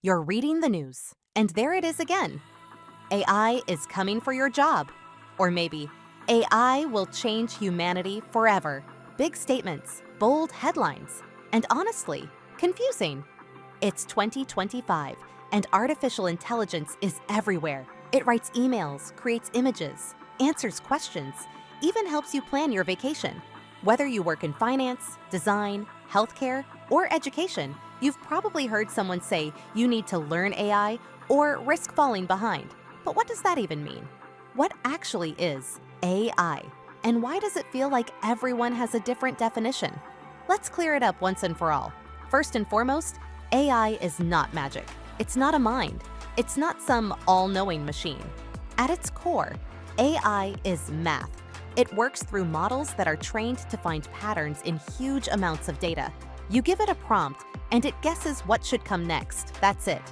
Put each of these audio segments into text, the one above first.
You're reading the news, and there it is again. AI is coming for your job. Or maybe, AI will change humanity forever. Big statements, bold headlines, and honestly, confusing. It's 2025, and artificial intelligence is everywhere. It writes emails, creates images, answers questions, even helps you plan your vacation. Whether you work in finance, design, healthcare, or education, you've probably heard someone say you need to learn AI or risk falling behind. But what does that even mean? What actually is AI? And why does it feel like everyone has a different definition? Let's clear it up once and for all. First and foremost, AI is not magic. It's not a mind. It's not some all-knowing machine. At its core, AI is math. It works through models that are trained to find patterns in huge amounts of data. You give it a prompt, and it guesses what should come next. That's it.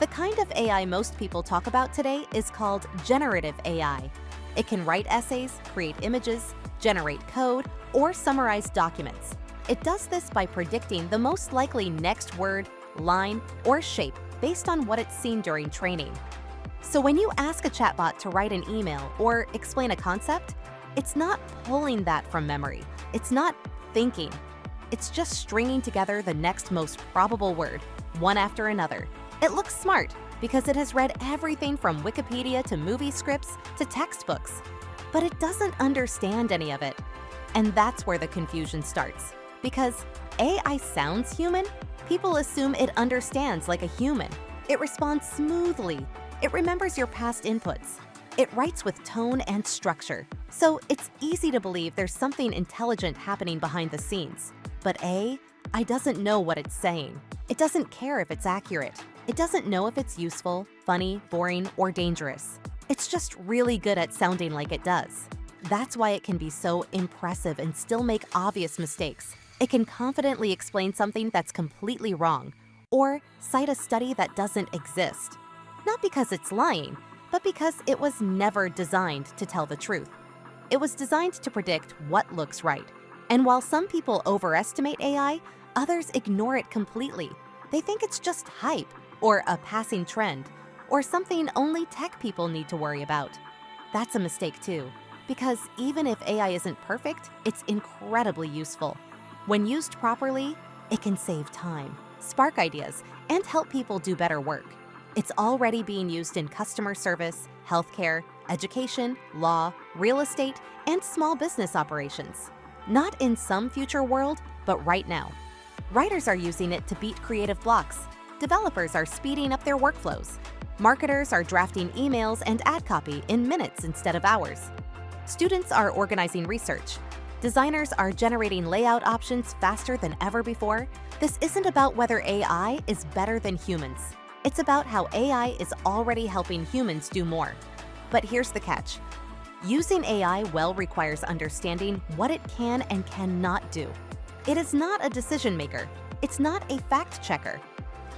The kind of AI most people talk about today is called generative AI. It can write essays, create images, generate code, or summarize documents. It does this by predicting the most likely next word, line, or shape based on what it's seen during training. So when you ask a chatbot to write an email or explain a concept, it's not pulling that from memory. It's not thinking. It's just stringing together the next most probable word, one after another. It looks smart because it has read everything from Wikipedia to movie scripts to textbooks. But it doesn't understand any of it. And that's where the confusion starts. Because AI sounds human, people assume it understands like a human. It responds smoothly. It remembers your past inputs. It writes with tone and structure. So it's easy to believe there's something intelligent happening behind the scenes. But AI doesn't know what it's saying. It doesn't care if it's accurate. It doesn't know if it's useful, funny, boring, or dangerous. It's just really good at sounding like it does. That's why it can be so impressive and still make obvious mistakes. It can confidently explain something that's completely wrong, or cite a study that doesn't exist. Not because it's lying, but because it was never designed to tell the truth. It was designed to predict what looks right. And while some people overestimate AI, others ignore it completely. They think it's just hype, or a passing trend, or something only tech people need to worry about. That's a mistake too, because even if AI isn't perfect, it's incredibly useful. When used properly, it can save time, spark ideas, and help people do better work. It's already being used in customer service, healthcare, education, law, real estate, and small business operations. Not in some future world, but right now. Writers are using it to beat creative blocks. Developers are speeding up their workflows. Marketers are drafting emails and ad copy in minutes instead of hours. Students are organizing research. Designers are generating layout options faster than ever before. This isn't about whether AI is better than humans. It's about how AI is already helping humans do more. But here's the catch. Using AI well requires understanding what it can and cannot do. It is not a decision maker. It's not a fact checker.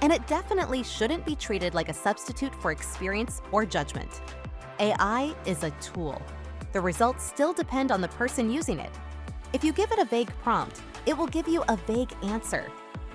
And it definitely shouldn't be treated like a substitute for experience or judgment. AI is a tool. The results still depend on the person using it. If you give it a vague prompt, it will give you a vague answer.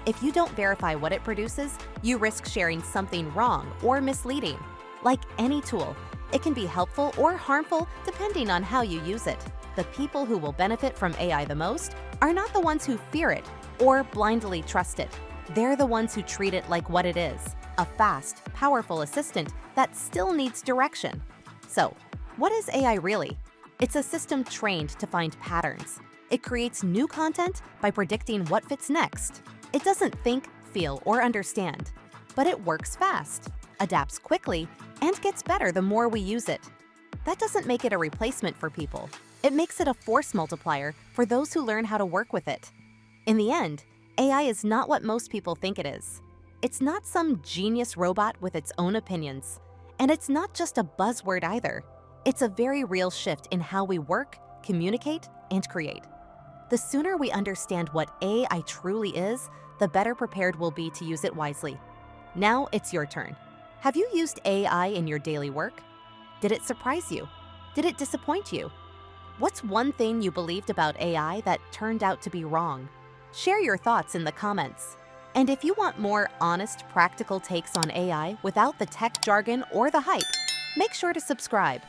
If you don't verify what it produces, you risk sharing something wrong or misleading. Like any tool, it can be helpful or harmful depending on how you use it. The people who will benefit from AI the most are not the ones who fear it or blindly trust it. They're the ones who treat it like what it is, a fast, powerful assistant that still needs direction. So, what is AI really? It's a system trained to find patterns. It creates new content by predicting what fits next. It doesn't think, feel, or understand, but it works fast, adapts quickly, and gets better the more we use it. That doesn't make it a replacement for people. It makes it a force multiplier for those who learn how to work with it. In the end, AI is not what most people think it is. It's not some genius robot with its own opinions. And it's not just a buzzword either. It's a very real shift in how we work, communicate, and create. The sooner we understand what AI truly is, the better prepared we'll be to use it wisely. Now it's your turn. Have you used AI in your daily work? Did it surprise you? Did it disappoint you? What's one thing you believed about AI that turned out to be wrong? Share your thoughts in the comments. And if you want more honest, practical takes on AI without the tech jargon or the hype, make sure to subscribe.